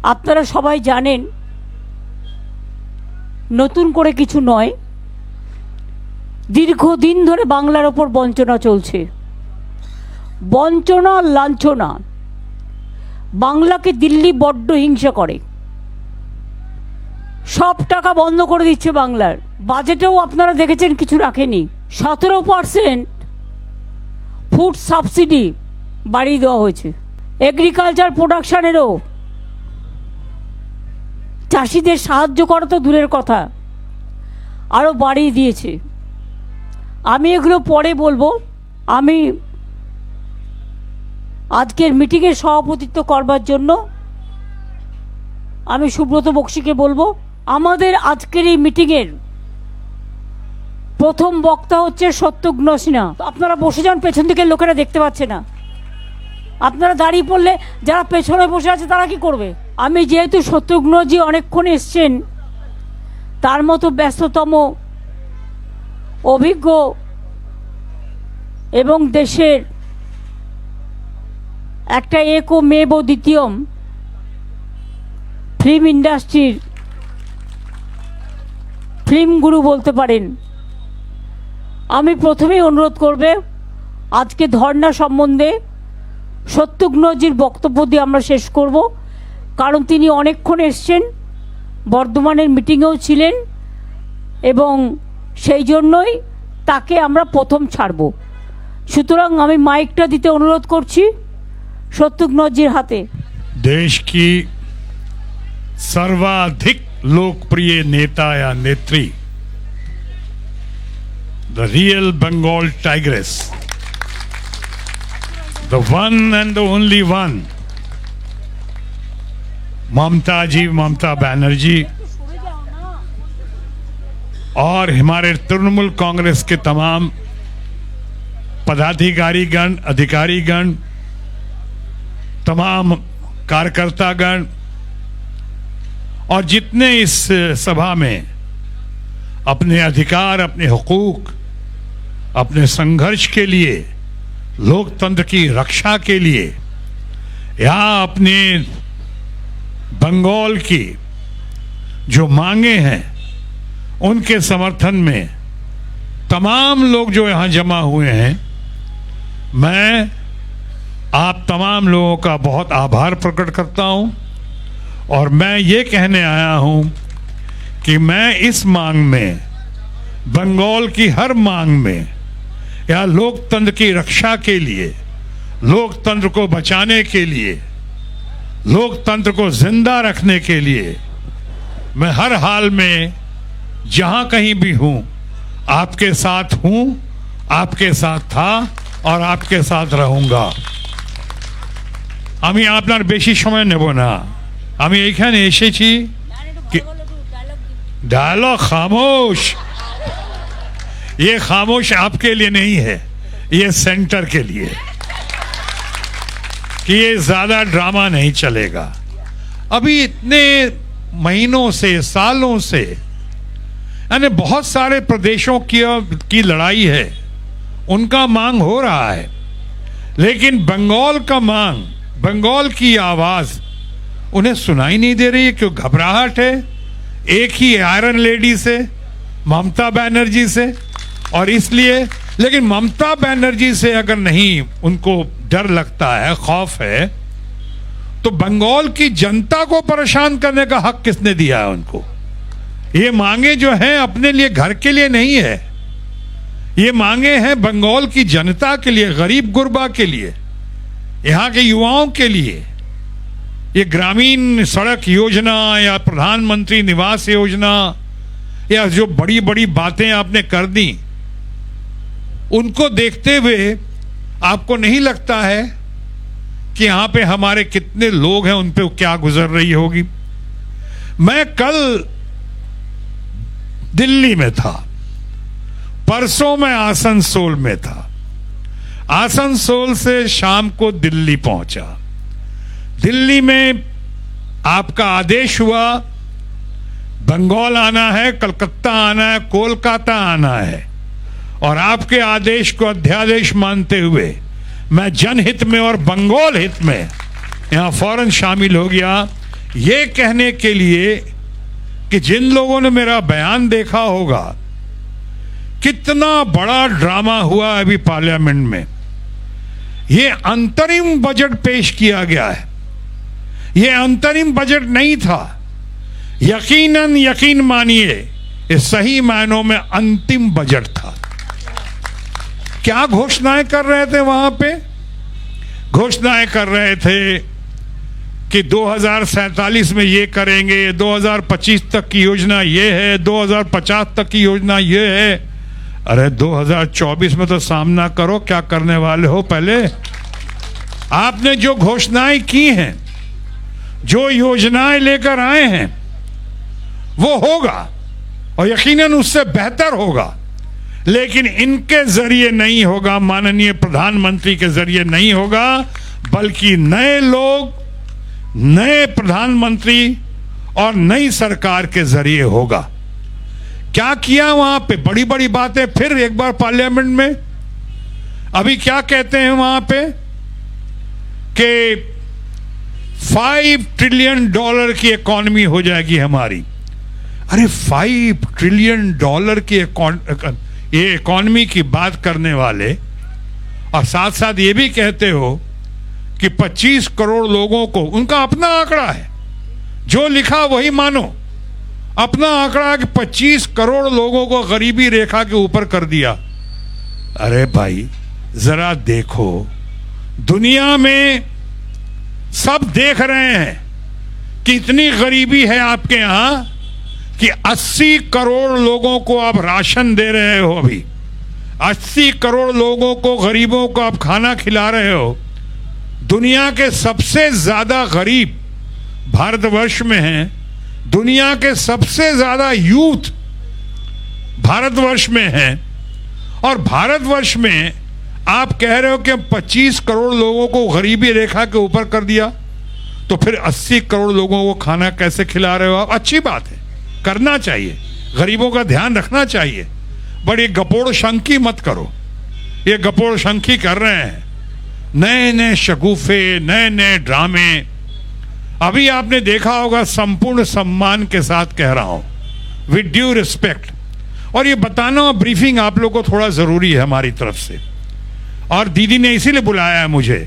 আপনারা সবাই জানেন নতুন করে কিছু নয়, দীর্ঘদিন ধরে বাংলার ওপর বঞ্চনা চলছে। বঞ্চনা, লাঞ্ছনা। বাংলাকে দিল্লি বড্ড হিংসা করে, সব টাকা বন্ধ করে দিচ্ছে বাংলার। বাজেটেও আপনারা দেখেছেন কিছু রাখেনি। 17% ফুড সাবসিডি বাড়িয়ে দেওয়া হয়েছে। এগ্রিকালচার প্রোডাকশানেরও চাষিদের সাহায্য করা তো দূরের কথা, আরও বাড়িয়ে দিয়েছে। আমি এগুলো পরে বলবো। আমি আজকের মিটিংয়ের সভাপতিত্ব করবার জন্য আমি সুব্রত বক্সিকে বলবো। আমাদের আজকের এই মিটিংয়ের প্রথম বক্তা হচ্ছে সত্যঘ্ন সিনহা। আপনারা বসে যান, পেছন দিকের লোকেরা দেখতে পাচ্ছে না। আপনারা দাঁড়িয়ে পড়লে যারা পেছনে বসে আছে তারা কি করবে? আমি যেহেতু শত্রুঘ্নজি অনেকক্ষণ এসছেন, তার মতো ব্যস্ততম, অভিজ্ঞ এবং দেশের একটা একো মেব দ্বিতীয়ম ফিল্ম ইন্ডাস্ট্রির ফিল্ম গুরু বলতে পারেন, আমি প্রথমেই অনুরোধ করবে আজকে ধর্ণা সম্বন্ধে শত্রুঘ্নজির বক্তব্য দিয়ে আমরা শেষ করব। কারণ তিনি অনেকক্ষণ এসছেন, বর্ধমানের মিটিংয়েও ছিলেন এবং সেই জন্যই তাকে আমরা প্রথম ছাড়ব। সুতরাং আমি মাইকটা দিতে অনুরোধ করছি शत्रुघ्नजिर हाथे। देश की सर्वाधिक लोकप्रिय नेता या नेत्री, the real Bengal tigress, the one and the only one, Mamata Banerjee, और हमारे तृणमूल कांग्रेस के तमाम पदाधिकारीगण, अधिकारीगण, तमाम कार्यकर्तागण और जितने इस सभा में अपने अधिकार, अपने हुकूक, अपने संघर्ष के लिए, लोकतंत्र की रक्षा के लिए या अपने बंगाल की जो मांगे हैं उनके समर्थन में तमाम लोग जो यहाँ जमा हुए हैं, मैं आप तमाम लोगों का बहुत आभार प्रकट करता हूं। और मैं ये कहने आया हूं कि मैं इस मांग में, बंगाल की हर मांग में, या लोकतंत्र की रक्षा के लिए, लोकतंत्र को बचाने के लिए, लोकतंत्र को जिंदा रखने के लिए, मैं हर हाल में जहां कहीं भी हूं आपके साथ हूं, आपके साथ था और आपके साथ रहूंगा। আমি আপনার বেশি সময় নেব না। আমি এইখানে এসেছি डायलॉग खामोश, ये खामोश आपके लिए नहीं है, ये सेंटर के लिए, कि ये ज्यादा ड्रामा नहीं चलेगा। अभी इतने महीनों से, सालों से, यानी बहुत सारे प्रदेशों की लड़ाई है, उनका मांग हो रहा है, लेकिन बंगाल का मांग, बंगाल की आवाज उन्हें सुनाई नहीं दे रही है। क्यों? घबराहट है एक ही आयरन लेडी से, ममता बनर्जी से। और इसलिए, लेकिन ममता बनर्जी से अगर नहीं उनको डर लगता है, खौफ है, तो बंगाल की जनता को परेशान करने का हक किसने दिया है उनको? ये मांगे जो हैं अपने लिए, घर के लिए नहीं है, ये मांगे हैं बंगाल की जनता के लिए, गरीब गुरबा के लिए, यहाँ के युवाओं के लिए। ये ग्रामीण सड़क योजना या प्रधानमंत्री निवास योजना या जो बड़ी बड़ी बातें आपने कर दी, उनको देखते हुए आपको नहीं लगता है कि यहाँ पे हमारे कितने लोग हैं, उन पे क्या गुजर रही होगी? मैं कल दिल्ली में था, परसों मैं आसनसोल में था, आसनसोल से शाम को दिल्ली पहुंचा। दिल्ली में आपका आदेश हुआ बंगाल आना है, कलकत्ता आना है, कोलकाता आना है, और आपके आदेश को अध्यादेश मानते हुए मैं जनहित में और बंगाल हित में यहां फौरन शामिल हो गया ये कहने के लिए कि जिन लोगों ने मेरा बयान देखा होगा, कितना बड़ा ड्रामा हुआ अभी पार्लियामेंट में। ये अंतरिम बजट पेश किया गया है, ये अंतरिम बजट नहीं था। यकीन मानिए, ये सही मायनों में अंतिम बजट था। क्या घोषणाएं कर रहे थे वहां पे? घोषणाएं कर रहे थे कि 2047 में ये करेंगे, 2025 तक की योजना ये है, 2050 तक की योजना ये है। अरे 2024 में तो सामना करो, क्या करने वाले हो। पहले आपने जो घोषणाएं की हैं, जो योजनाएं लेकर आए हैं, वो होगा और यकीनन उससे बेहतर होगा, लेकिन इनके जरिए नहीं होगा, माननीय प्रधानमंत्री के जरिए नहीं होगा, बल्कि नए लोग, नए प्रधानमंत्री और नई सरकार के जरिए होगा। क्या किया वहां पे? बड़ी बड़ी बातें फिर एक बार पार्लियामेंट में। अभी क्या कहते हैं वहां पे कि 5 ट्रिलियन डॉलर की इकॉनमी हो जाएगी हमारी। अरे 5 ट्रिलियन डॉलर की ये इकॉनमी की बात करने वाले, और साथ साथ ये भी कहते हो कि 25 करोड़ लोगों को, उनका अपना आंकड़ा है, जो लिखा वही मानो, अपना आंकड़ा कि 25 करोड़ लोगों को गरीबी रेखा के ऊपर कर दिया। अरे भाई जरा देखो, दुनिया में सब देख रहे हैं कि इतनी गरीबी है आपके यहां कि 80 करोड़ लोगों को आप राशन दे रहे हो। अभी 80 करोड़ लोगों को, गरीबों को आप खाना खिला रहे हो। दुनिया के सबसे ज्यादा गरीब भारतवर्ष में हैं। दुनिया के सबसे ज्यादा यूथ भारतवर्ष में हैं, और भारतवर्ष में आप कह रहे हो कि 25 करोड़ लोगों को गरीबी रेखा के ऊपर कर दिया, तो फिर 80 करोड़ लोगों को खाना कैसे खिला रहे हो आप? अच्छी बात है, करना चाहिए, गरीबों का ध्यान रखना चाहिए, बड़ी गपोड़ शंकी मत करो। ये गपोड़ शंकी कर रहे हैं, नए नए शगुफे, नए नए ड्रामे। अभी आपने देखा होगा, संपूर्ण सम्मान के साथ कह रहा हूं, विद ड्यू रिस्पेक्ट, और ये बताना ब्रीफिंग आप लोग को थोड़ा जरूरी है हमारी तरफ से, और दीदी ने इसीलिए बुलाया है मुझे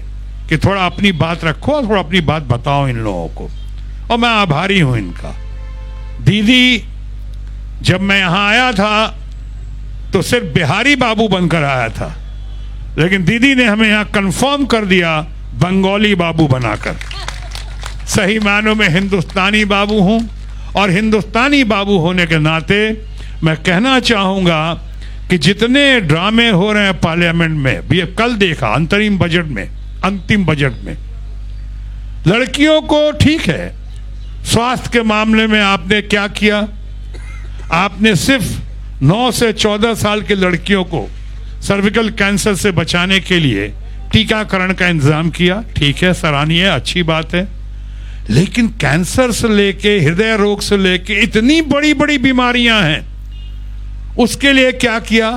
कि थोड़ा अपनी बात रखो, थोड़ा अपनी बात बताओ इन लोगों को, और मैं आभारी हूं इनका। दीदी जब मैं यहां आया था तो सिर्फ बिहारी बाबू बनकर आया था, लेकिन दीदी ने हमें यहां कंफर्म कर दिया बंगाली बाबू बनाकर। सही मायनों में हिंदुस्तानी बाबू हूं, और हिंदुस्तानी बाबू होने के नाते मैं कहना चाहूंगा कि जितने ड्रामे हो रहे हैं पार्लियामेंट में, भी कल देखा अंतरिम बजट में, अंतिम बजट में, लड़कियों को ठीक है, स्वास्थ्य के मामले में आपने क्या किया? आपने सिर्फ 9 से 14 साल की लड़कियों को सर्विकल कैंसर से बचाने के लिए टीकाकरण का इंतजाम किया, ठीक है, सराहनीय, अच्छी बात है। लेकिन कैंसर से लेके, हृदय रोग से लेके, इतनी बड़ी बड़ी बीमारियां हैं, उसके लिए क्या किया?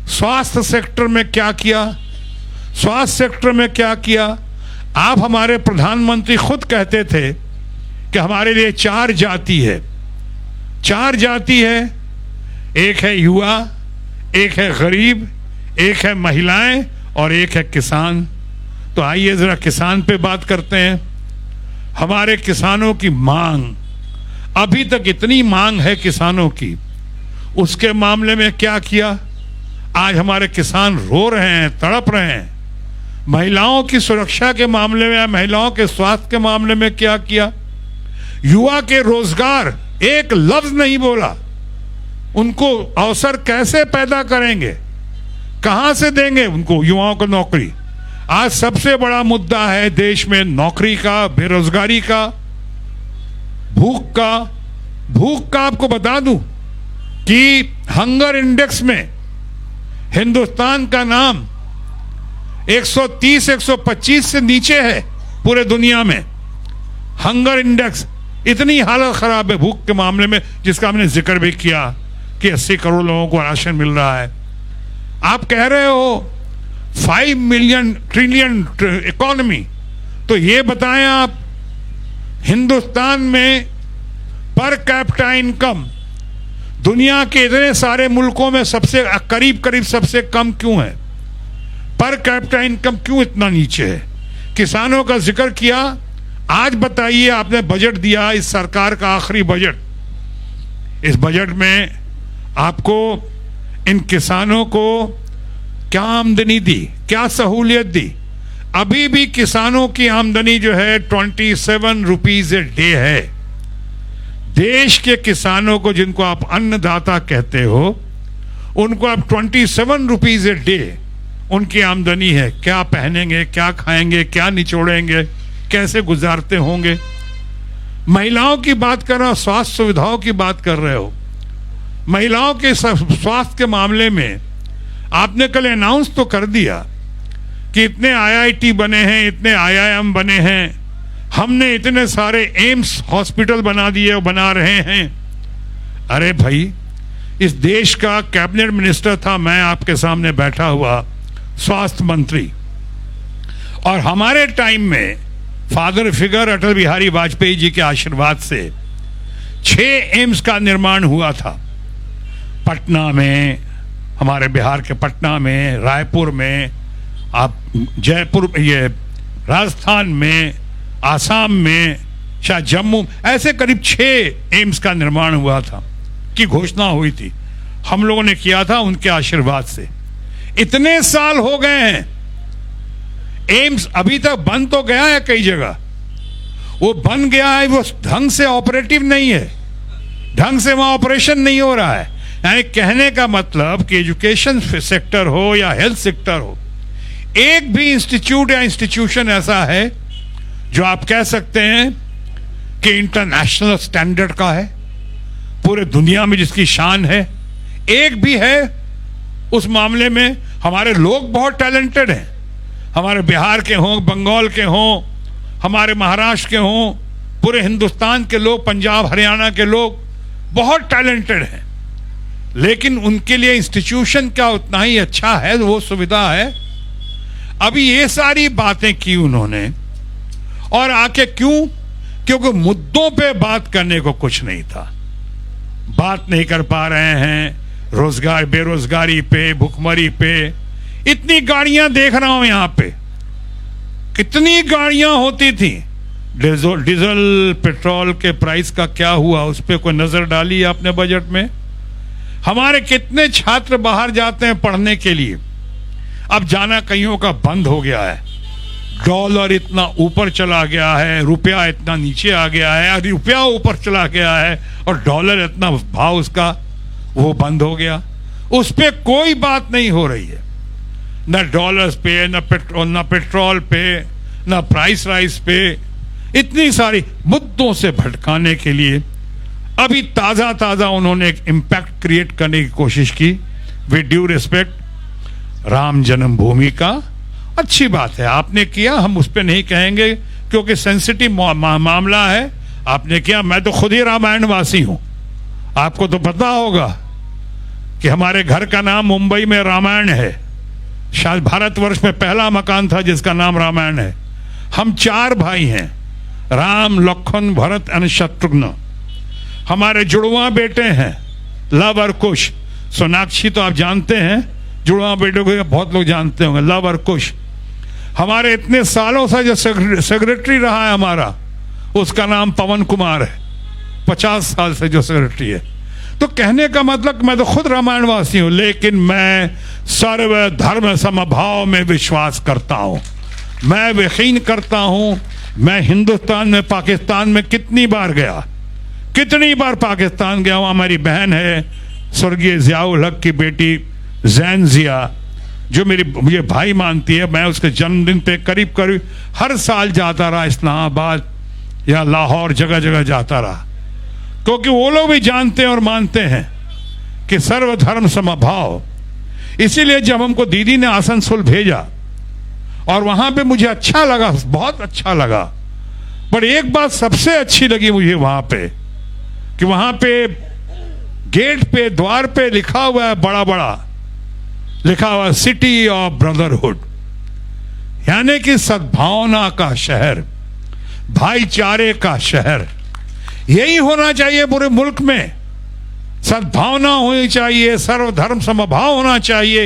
स्वास्थ्य सेक्टर में क्या किया? स्वास्थ्य सेक्टर में क्या किया? आप, हमारे प्रधानमंत्री खुद कहते थे कि हमारे लिए 4 जाति है, 4 जाति है, एक है युवा, एक है गरीब, एक है महिलाएं, और एक है किसान। तो आइए जरा किसान पे बात करते हैं। हमारे किसानों की मांग, अभी तक इतनी मांग है किसानों की, उसके मामले में क्या किया? आज हमारे किसान रो रहे हैं, तड़प रहे हैं। महिलाओं की सुरक्षा के मामले में, महिलाओं के स्वास्थ्य के मामले में क्या किया? युवा के रोजगार, एक लफ्ज नहीं बोला। उनको अवसर कैसे पैदा करेंगे, कहां से देंगे उनको, युवाओं को नौकरी? आज सबसे बड़ा मुद्दा है देश में नौकरी का, बेरोजगारी का, भूख का। भूख का आपको बता दूं कि हंगर इंडेक्स में हिंदुस्तान का नाम 130-125 से नीचे है पूरे दुनिया में। हंगर इंडेक्स, इतनी हालत खराब है भूख के मामले में, जिसका हमने जिक्र भी किया कि 80 करोड़ लोगों को राशन मिल रहा है। आप कह रहे हो 5 ट्रिलियन इकोनॉमी, तो ये बताएं आप हिंदुस्तान में पर कैपिटा इनकम दुनिया के इतने सारे मुल्कों में सबसे करीब करीब सबसे कम क्यों है? पर कैपिटा इनकम क्यों इतना नीचे है? किसानों का जिक्र किया। आज बताइए, आपने बजट दिया, इस सरकार का आखिरी बजट, इस बजट में आपको इन किसानों को क्या आमदनी दी, क्या सहूलियत दी? अभी भी किसानों की आमदनी जो है 27 रुपीज ए डे है। देश के किसानों को, जिनको आप अन्नदाता कहते हो, उनको अब 27 रुपीज ए डे उनकी आमदनी है। क्या पहनेंगे, क्या खाएंगे, क्या निचोड़ेंगे, कैसे गुजारते होंगे? महिलाओं की बात कर रहे हो, स्वास्थ्य सुविधाओं की बात कर रहे हो। महिलाओं के स्वास्थ्य के मामले में आपने कल अनाउंस तो कर दिया कि इतने आईआईटी बने हैं, इतने आईआईएम बने हैं, हमने इतने सारे एम्स हॉस्पिटल बना दिए और बना रहे हैं। अरे भाई, इस देश का कैबिनेट मिनिस्टर था मैं, आपके सामने बैठा हुआ स्वास्थ्य मंत्री, और हमारे टाइम में फादर फिगर अटल बिहारी वाजपेयी जी के आशीर्वाद से 6 एम्स का निर्माण हुआ था। पटना में, हमारे बिहार के पटना में, रायपुर में, आप जयपुर, ये राजस्थान में, आसाम में, शायद जम्मू, ऐसे करीब 6 एम्स का निर्माण हुआ था की घोषणा हुई थी। हम लोगों ने किया था उनके आशीर्वाद से। इतने साल हो गए हैं, एम्स अभी तक बन तो गया है कई जगह, वो बन गया है, वो ढंग से ऑपरेटिव नहीं है, ढंग से वहां ऑपरेशन नहीं हो रहा है। यानी कहने का मतलब कि एजुकेशन सेक्टर हो या हेल्थ सेक्टर हो, एक भी इंस्टीट्यूट या इंस्टीट्यूशन ऐसा है जो आप कह सकते हैं कि इंटरनेशनल स्टैंडर्ड का है, पूरे दुनिया में जिसकी शान है, एक भी है उस मामले में? हमारे लोग बहुत टैलेंटेड हैं, हमारे बिहार के हों, बंगाल के हों, हमारे महाराष्ट्र के हों, पूरे हिंदुस्तान के लोग, पंजाब हरियाणा के लोग बहुत टैलेंटेड हैं, लेकिन उनके लिए इंस्टीट्यूशन क्या उतना ही अच्छा है, वो सुविधा है? अभी ये सारी बातें की उन्होंने, और आके क्यों? क्योंकि मुद्दों पे बात करने को कुछ नहीं था। बात नहीं कर पा रहे हैं रोजगार, बेरोजगारी पे, भुखमरी पे। इतनी गाड़ियां देख रहा हूं यहां पे, कितनी गाड़ियां होती थी। डीजल पेट्रोल के प्राइस का क्या हुआ, उस पर कोई नजर डाली आपने बजट में? हमारे कितने छात्र बाहर जाते हैं पढ़ने के लिए, अब जाना कईयों का बंद हो गया है। डॉलर इतना ऊपर चला गया है, रुपया इतना नीचे आ गया है, रुपया ऊपर चला गया है और डॉलर इतना भाव उसका वो बंद हो गया। उस पे कोई बात नहीं हो रही है, न डॉलर्स पे, न पेट्रोल पे, न प्राइस राइस पे। इतनी सारी मुद्दों से भटकाने के लिए अभी ताजा ताजा उन्होंने एक इम्पैक्ट क्रिएट करने की कोशिश की। विद ड्यू रिस्पेक्ट, राम जन्मभूमि का अच्छी बात है, आपने किया, हम उस पर नहीं कहेंगे क्योंकि सेंसिटिव मामला है, आपने किया। मैं तो खुद ही रामायणवासी हूं, आपको तो पता होगा कि हमारे घर का नाम मुंबई में रामायण है, शायद भारतवर्ष में पहला मकान था जिसका नाम रामायण है। हम 4 भाई हैं, राम, लक्ष्मण, भरत और शत्रुघ्न। हमारे जुड़वा बेटे हैं लव और कुश। सोनाक्षी तो आप जानते हैं, जुड़वा बेटों को बहुत लोग जानते होंगे, लव और कुश। हमारे इतने सालों से जो सेक्रेटरी रहा है हमारा, उसका नाम पवन कुमार है, 50 साल से जो सेक्रेटरी है। तो कहने का मतलब, मैं तो खुद रामायणवासी हूं, लेकिन मैं सर्व धर्म समभाव में विश्वास करता हूं। मैं यकीन करता हूं, मैं हिंदुस्तान में, पाकिस्तान में कितनी बार गया, कितनी बार पाकिस्तान गया हूं। हमारी बहन है स्वर्गीय जियाउल हक की बेटी जैन जिया, जो मुझे भाई मानती है। मैं उसके जन्मदिन पे करीब करीब हर साल जाता रहा, इस्लामाबाद या लाहौर, जगह जगह जाता रहा, क्योंकि वो लोग भी जानते हैं और मानते हैं कि सर्वधर्म समभाव। इसीलिए जब हमको दीदी ने आसनसोल भेजा और वहां पे मुझे अच्छा लगा, बहुत अच्छा लगा। पर एक बात सबसे अच्छी लगी मुझे वहां पे, कि वहां पे गेट पे, द्वार पे लिखा हुआ है, बड़ा बड़ा लिखा हुआ, सिटी ऑफ ब्रदरहुड, यानी कि सद्भावना का शहर। भाईचारे का शहर। यही होना चाहिए पूरे मुल्क में। सद्भावना होनी चाहिए, सर्वधर्म समभाव होना चाहिए,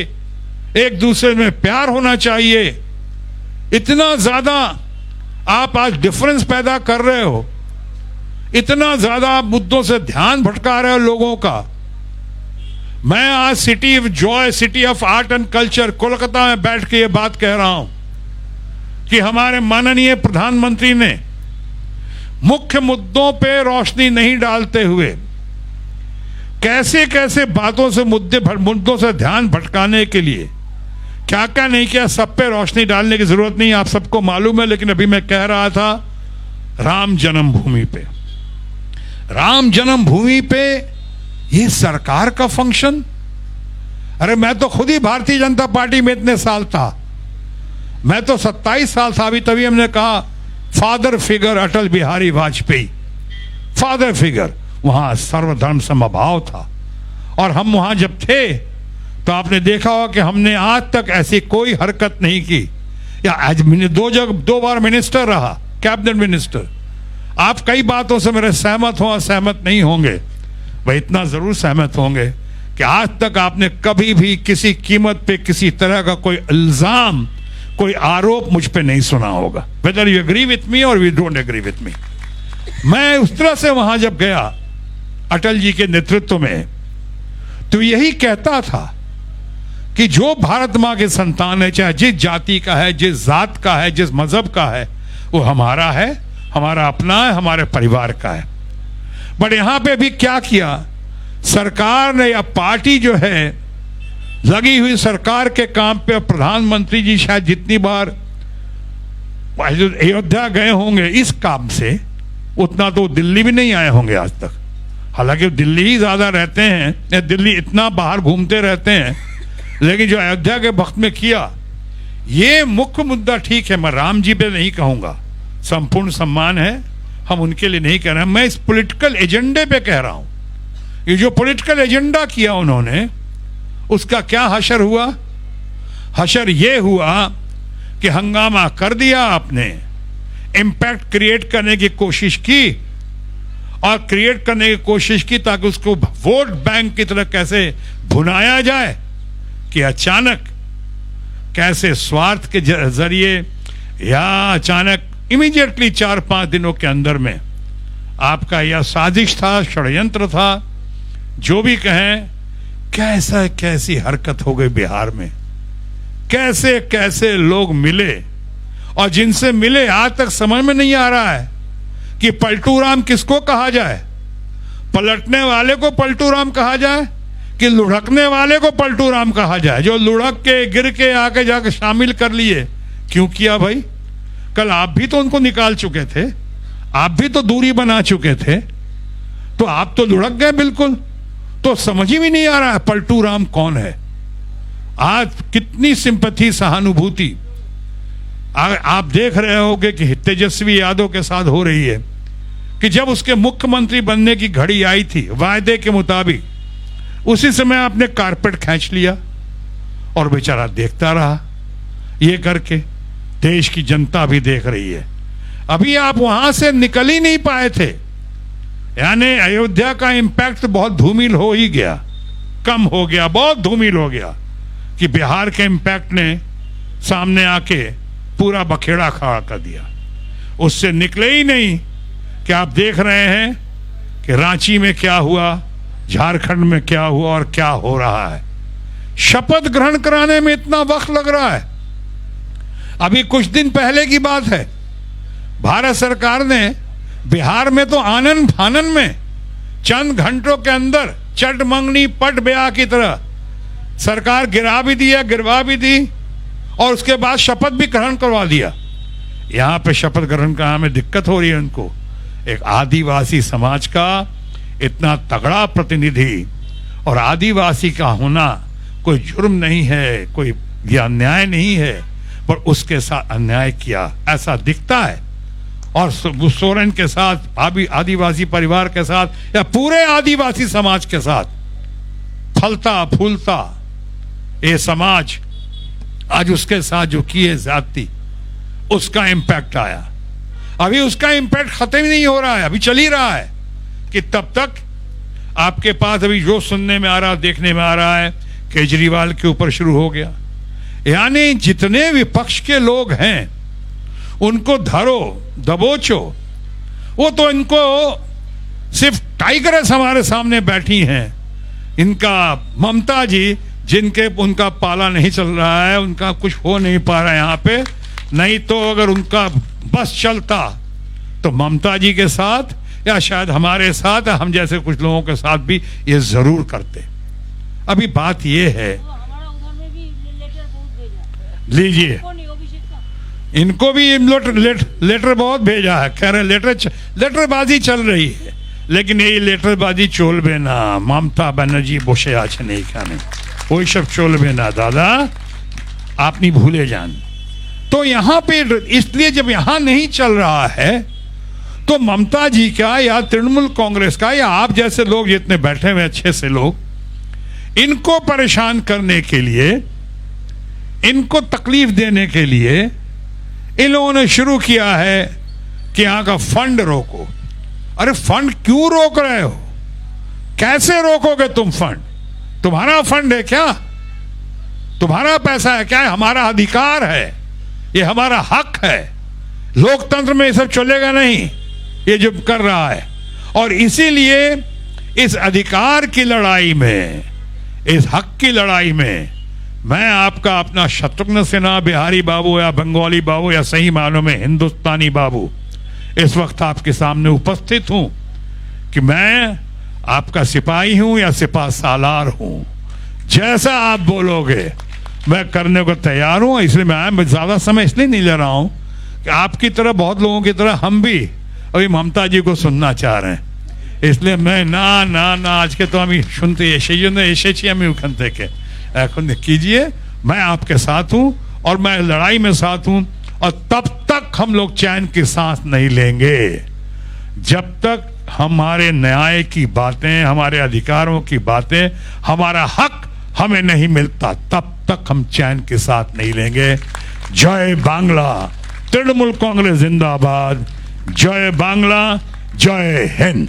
एक दूसरे में प्यार होना चाहिए। इतना ज्यादा आप आज डिफरेंस पैदा कर रहे हो, इतना ज्यादा आप मुद्दों से ध्यान भटका रहे हो लोगों का। मैं आज city of Joy, city of art and culture Kolkata में बैठ के ये बात कह रहा हूं कि हमारे माननीय प्रधानमंत्री ने मुख्य मुद्दों पे रोशनी नहीं डालते हुए कैसे कैसे बातों से मुद्दों से ध्यान भटकाने के लिए क्या क्या नहीं किया। सब पे रोशनी डालने की जरूरत नहीं, आप सबको मालूम है। लेकिन अभी मैं कह रहा था राम जन्मभूमि पे, राम जन्मभूमि पे ये सरकार का फंक्शन। अरे मैं तो खुद ही भारतीय जनता पार्टी में इतने साल था, मैं तो 27 साल था अभी, तभी हमने कहा father figure Atal Bihari Vajpayee, father figure. वहां सर्वधर्म समभाव था और हम वहां जब थे तो आपने देखा होगा कि हमने आज तक ऐसी कोई हरकत नहीं की। या आज मैंने 2 बार मिनिस्टर रहा, कैबिनेट मिनिस्टर। आप कई बातों से मेरे सहमत हो, असहमत नहीं होंगे, वह इतना जरूर सहमत होंगे कि आज तक आपने कभी भी किसी कीमत पे किसी तरह का कोई इल्जाम, कोई आरोप मुझ पे नहीं सुना होगा, whether you agree with me और you don't agree with me. मैं उस तरह से वहां जब गया अटल जी के नेतृत्व में, तो यही कहता था कि जो भारत मां के संतान है, चाहे जिस जाति का है, जिस जात का है, जिस मजहब का है, वो हमारा है, हमारा अपना है, हमारे परिवार का है। बट यहां पे भी क्या किया सरकार ने, या पार्टी जो है लगी हुई सरकार के काम पे, प्रधानमंत्री जी शायद जितनी बार अयोध्या गए होंगे इस काम से, उतना तो दिल्ली भी नहीं आए होंगे आज तक। हालांकि दिल्ली ही ज्यादा रहते हैं, या दिल्ली इतना बाहर घूमते रहते हैं, लेकिन जो अयोध्या के वक्त में किया, ये मुख्य मुद्दा। ठीक है, मैं राम जी पे नहीं कहूंगा, संपूर्ण सम्मान है, हम उनके लिए नहीं कह रहे हैं, मैं इस पॉलिटिकल एजेंडे पे कह रहा हूं। ये जो पॉलिटिकल एजेंडा किया उन्होंने, उसका क्या हशर हुआ? हशर ये हुआ कि हंगामा कर दिया आपने, इंपैक्ट क्रिएट करने की कोशिश की, और क्रिएट करने की कोशिश की ताकि उसको वोट बैंक की तरह कैसे भुनाया जाए, कि अचानक कैसे स्वार्थ के जरिए या अचानक इमीडिएटली 4-5 दिनों के अंदर में आपका यह साजिश था, षड्यंत्र था, जो भी कहें, कैसी हरकत हो गई बिहार में। कैसे कैसे लोग मिले, और जिनसे मिले आज तक समझ में नहीं आ रहा है कि पलटू राम किसको कहा जाए। पलटने वाले को पलटू राम कहा जाए कि लुढ़कने वाले को पलटू राम कहा जाए? जो लुढ़क के गिर के आके जाके शामिल कर लिए, क्यों किया भाई? कल आप भी तो उनको निकाल चुके थे, आप भी तो दूरी बना चुके थे, तो आप तो लुढ़क गए बिल्कुल। तो समझ ही भी नहीं आ रहा है पलटू राम कौन है। आज कितनी सिंपैथी, सहानुभूति आप देख रहे होगे कि तेजस्वी यादव के साथ हो रही है, कि जब उसके मुख्यमंत्री बनने की घड़ी आई थी वायदे के मुताबिक, उसी समय आपने कारपेट खींच लिया और बेचारा देखता रहा ये करके। देश की जनता भी देख रही है। अभी आप वहां से निकल ही नहीं पाए थे, यानी अयोध्या का इंपैक्ट बहुत धूमिल हो ही गया, कम हो गया, बहुत धूमिल हो गया, कि बिहार के इंपैक्ट ने सामने आके पूरा बखेड़ा खड़ा कर दिया। उससे निकले ही नहीं कि आप देख रहे हैं कि रांची में क्या हुआ, झारखंड में क्या हुआ और क्या हो रहा है। शपथ ग्रहण कराने में इतना वक्त लग रहा है। अभी कुछ दिन पहले की बात है, भारत सरकार ने बिहार में तो आनन फानन में चंद घंटों के अंदर चट मंगनी पट ब्याह की तरह सरकार गिरा भी दिया, गिरवा भी दी, और उसके बाद शपथ भी ग्रहण करवा दिया। यहां पे शपथ ग्रहण कराने में दिक्कत हो रही है उनको। एक आदिवासी समाज का इतना तगड़ा प्रतिनिधि, और आदिवासी का होना कोई जुर्म नहीं है, कोई अन्याय नहीं है, पर उसके साथ अन्याय किया ऐसा दिखता है। और सोरेन के साथ, आदिवासी परिवार के साथ, या पूरे आदिवासी समाज के साथ फलता फूलता ये समाज आज उसके साथ जो किए ज्यादती, उसका इंपैक्ट आया। अभी उसका इम्पैक्ट खत्म ही नहीं हो रहा है, अभी चल ही रहा है कि तब तक आपके पास अभी जो सुनने में आ रहा, देखने में आ रहा है, केजरीवाल के ऊपर शुरू हो गया। यानी जितने विपक्ष के लोग हैं उनको धरो दबोचो, वो तो इनको सिर्फ टाइगर्स हमारे सामने बैठी हैं। इनका ममता जी जिनके उनका पाला नहीं चल रहा है, उनका कुछ हो नहीं पा रहा है यहाँ पे, नहीं तो अगर उनका बस चलता तो ममता जी के साथ या शायद हमारे साथ, हम जैसे कुछ लोगों के साथ भी ये जरूर करते। अभी बात ये है, लीजिए इनको भी लेटर बहुत भेजा है, कह रहे लेटरबाजी चल रही है, लेकिन ये लेटरबाजी चलबे ना। ममता बनर्जी বসে আছেন এইখানে, ওই सब चलबे ना दादा, आप नहीं भूले जान। तो यहाँ पे इसलिए जब यहाँ नहीं चल रहा है तो ममता जी का या तृणमूल कांग्रेस का या आप जैसे लोग जितने बैठे हुए अच्छे से लोग, इनको परेशान करने के लिए, इनको तकलीफ देने के लिए इन लोगों ने शुरू किया है कि यहाँ का फंड रोको। अरे फंड क्यों रोक रहे हो? कैसे रोकोगे तुम फंड? तुम्हारा फंड है क्या? तुम्हारा पैसा है क्या? हमारा अधिकार है, ये हमारा हक है। लोकतंत्र में ये सब चलेगा नहीं, ये जो कर रहा है। और इसीलिए इस अधिकार की लड़ाई में, इस हक की लड़ाई में मैं आपका अपना शत्रुघ्न सिन्हा, बिहारी बाबू या बंगाली बाबू या सही मानों में हिंदुस्तानी बाबू इस वक्त आपके सामने उपस्थित हूं कि मैं आपका सिपाही हूं या सिपा सालार हूं। जैसा आप बोलोगे मैं करने को तैयार हूं। इसलिए मैं ज्यादा समय इसलिए नहीं ले रहा हूं कि आपकी तरह, बहुत लोगों की तरह हम भी अभी ममता जी को सुनना चाह रहे हैं। इसलिए मैं ना आज के तो हम सुनते সেই জন্য এসেছি আমি ওখান থেকে। এখন कीजिए, मैं आपके साथ हूं और मैं लड़ाई में साथ हूं, और तब तक हम लोग चैन की सांस नहीं लेंगे जब तक हमारे न्याय की बातें, हमारे अधिकारों की बातें, हमारा हक हमें नहीं मिलता, तब तक हम चैन के साथ नहीं लेंगे। जय बांग्ला, तृणमूल कांग्रेस जिंदाबाद। जय बांग्ला, जय हिंद।